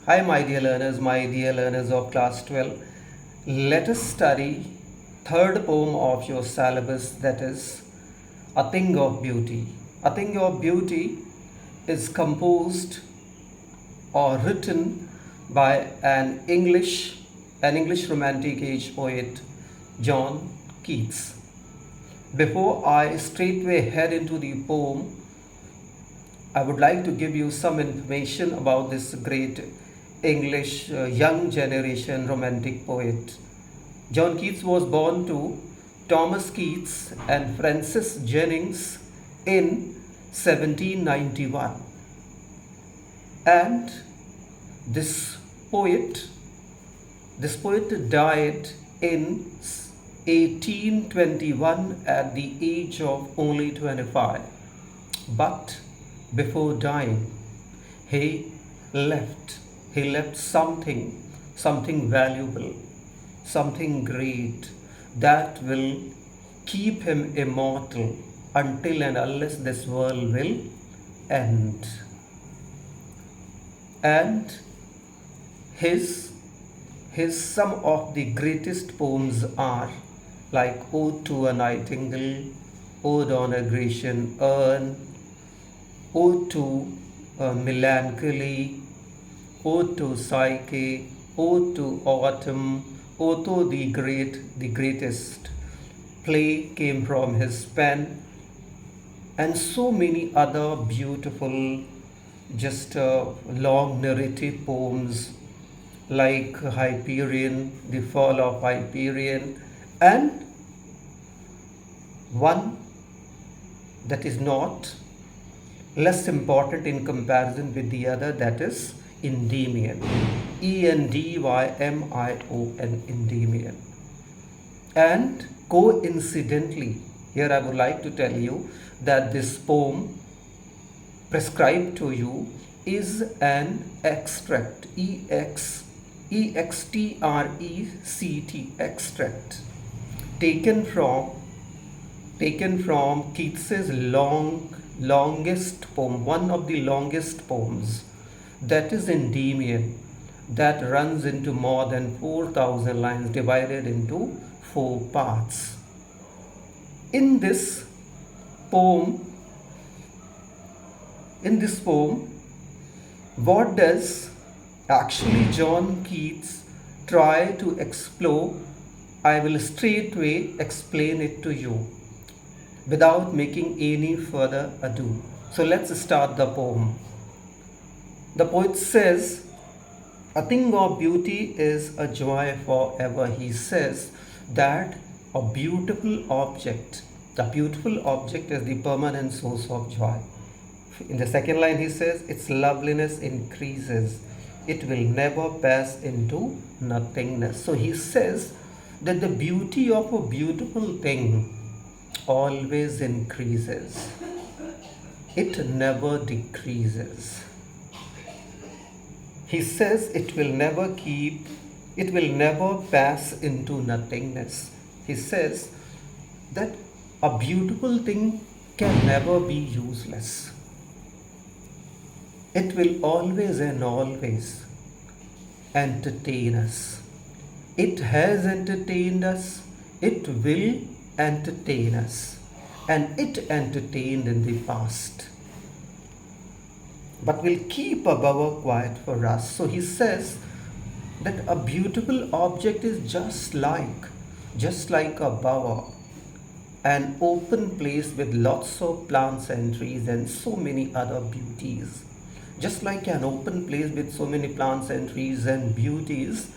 Hi, my dear learners of class 12. Let us study third poem of your syllabus, that is A Thing of Beauty. A Thing of Beauty is composed or written by an English romantic age poet, John Keats. Before I straightway head into the poem, I would like to give you some information about this great English young generation romantic poet. John Keats was born to Thomas Keats and Frances Jennings in 1791. And this poet, this poet died in 1821 at the age of only 25. But before dying, he left. He left something valuable, something great that will keep him immortal until and unless this world will end. And his some of the greatest poems are like Ode to a Nightingale, Ode on a Grecian Urn, Ode to Melancholy, Ode to Psyche, Ode to Autumn, Otho the greatest play came from his pen, and so many other beautiful, just long narrative poems like Hyperion, The Fall of Hyperion, and one that is not less important in comparison with the other, that is Endymion. Endymion, Endymion. And coincidentally, here I would like to tell you that this poem prescribed to you is an extract, extract, taken from Keats's longest poem, one of the longest poems, that is Endymion, that runs into more than 4,000 lines divided into 4 parts. In this poem, what does actually John Keats try to explore? I will straightway explain it to you without making any further ado. So let's start the poem. The poet says, a thing of beauty is a joy forever. He says that a beautiful object, the beautiful object is the permanent source of joy. In the second line he says, its loveliness increases. It will never pass into nothingness. So he says that the beauty of a beautiful thing always increases. It never decreases. He says it will never pass into nothingness. He says that a beautiful thing can never be useless. It will always and always entertain us. It has entertained us. It will entertain us. And it entertained in the past, but will keep a bower quiet for us. So he says that a beautiful object is just like a bower, an open place with lots of plants and trees and so many other beauties. Just like an open place with so many plants and trees and beauties,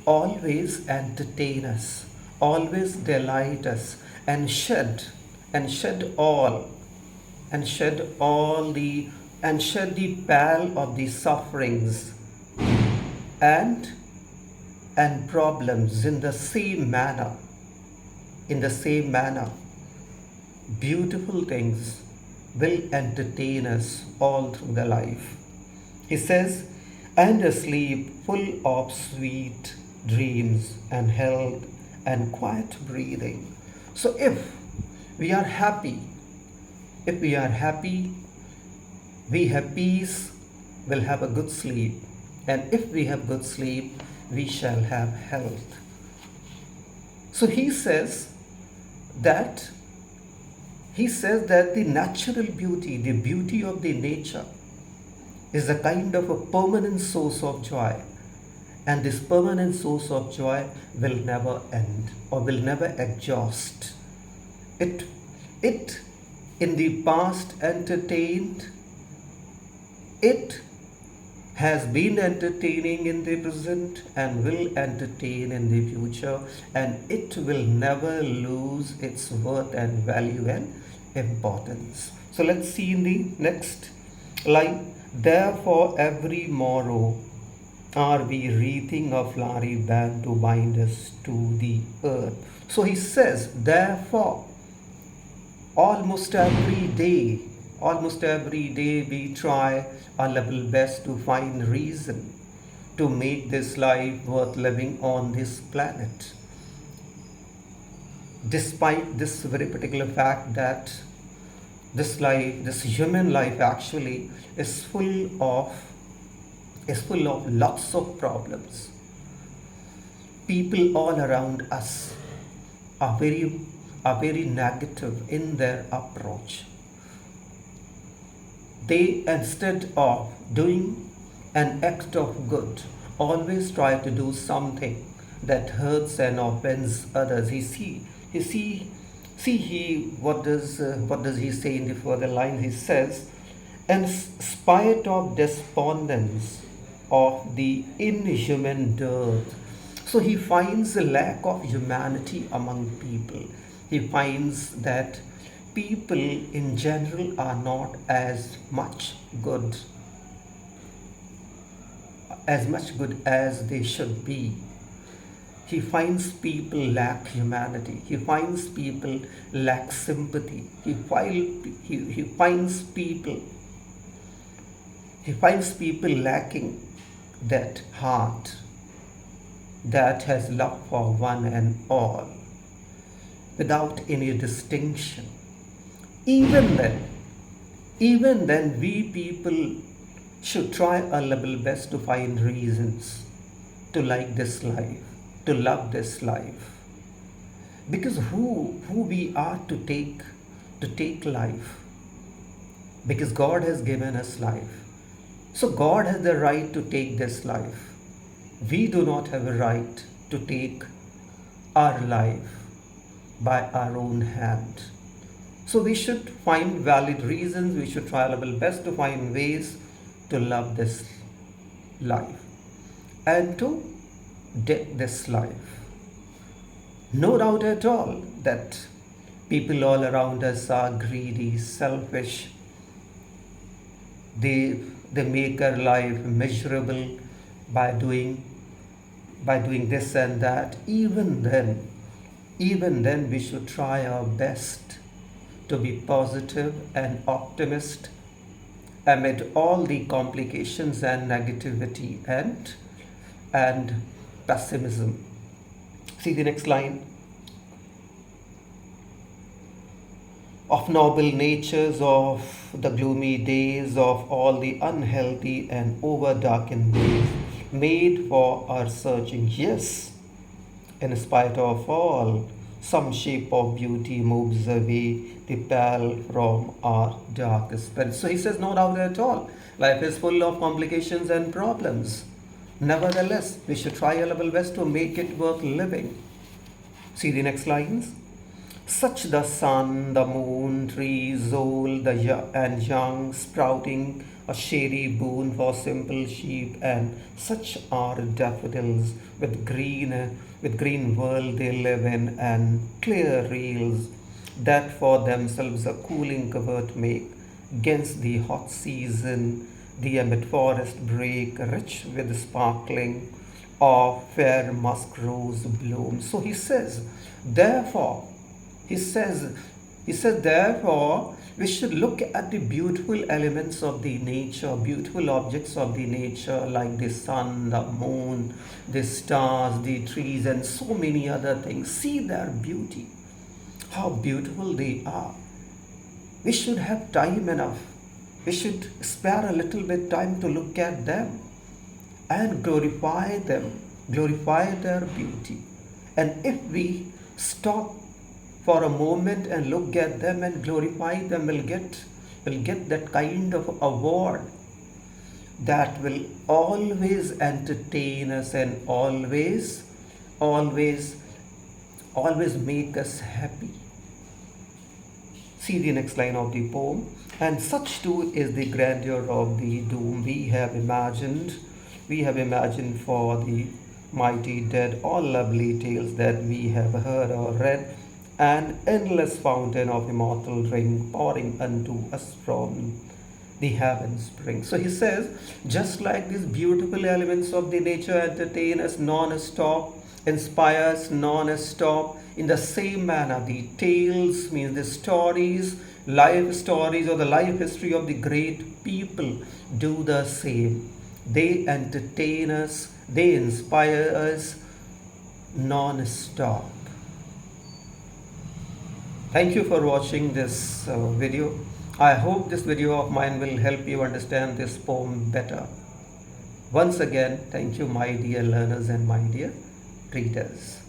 always entertain us, always delight us, and shed the pall of the sufferings and problems in the same manner. Beautiful things will entertain us all through the life. He says, and a sleep full of sweet dreams and health and quiet breathing. So if we are happy, we have peace, we'll have a good sleep. And if we have good sleep, we shall have health. So that he says that the natural beauty, the beauty of the nature, is a kind of a permanent source of joy. And this permanent source of joy will never end or will never exhaust. It in the past entertained, it has been entertaining in the present and will entertain in the future, and it will never lose its worth and value and importance. So let's see in the next line. Therefore, every morrow are we wreathing a flowery band to bind us to the earth. So he says, therefore, almost every day, we try our level best to find reason to make this life worth living on this planet. Despite this very particular fact that this life, this human life actually is full of lots of problems. People all around us are very negative in their approach. They, instead of doing an act of good, always try to do something that hurts and offends others. What does he say in the further line? He says, in spite of despondence of the inhuman dearth. So he finds a lack of humanity among people. He finds that people in general are not as much good as they should be. He finds people lack humanity. He finds people lack sympathy. He finds people lacking that heart that has love for one and all, without any distinction. Even then, we people should try our level best to find reasons to like this life, to love this life. Because who we are to take life. Because God has given us life. So God has the right to take this life. We do not have a right to take our life by our own hand. So we should find valid reasons. We should try our level best to find ways to love this life and to take this life. No doubt at all that people all around us are greedy, selfish. They make our life miserable by doing this and that. Even then we should try our best to be positive and optimist amid all the complications and negativity and pessimism. See the next line. Of noble natures, of the gloomy days, of all the unhealthy and over-darkened days, made for our searching. Yes, in spite of all, some shape of beauty moves away the pall from our darkest spirit. So he says, no doubt at all, life is full of complications and problems. Nevertheless, we should try our level best to make it worth living. See the next lines. Such the sun, the moon, trees old and young, sprouting a shady boon for simple sheep, and such are daffodils with green world they live in, and clear reels that for themselves a cooling covert make against the hot season. The amid forest brake, rich with sparkling of fair musk rose bloom. So he says, therefore, therefore, we should look at the beautiful elements of the nature, beautiful objects of the nature, like the sun, the moon, the stars, the trees, and so many other things. See their beauty, how beautiful they are. We should have time enough. We should spare a little bit time to look at them and glorify their beauty. And if we stop for a moment and look at them and glorify them, we'll get that kind of award that will always entertain us and always, always make us happy. See the next line of the poem. And such too is the grandeur of the doom we have imagined for the mighty dead, all lovely tales that we have heard or read, an endless fountain of immortal drink pouring unto us from the heaven spring. So he says, just like these beautiful elements of the nature entertain us non-stop, inspire us non-stop, in the same manner the tales, means the stories, life stories or the life history of the great people do the same. They entertain us, they inspire us non-stop. Thank you for watching this video. I hope this video of mine will help you understand this poem better. Once again, thank you, my dear learners and my dear readers.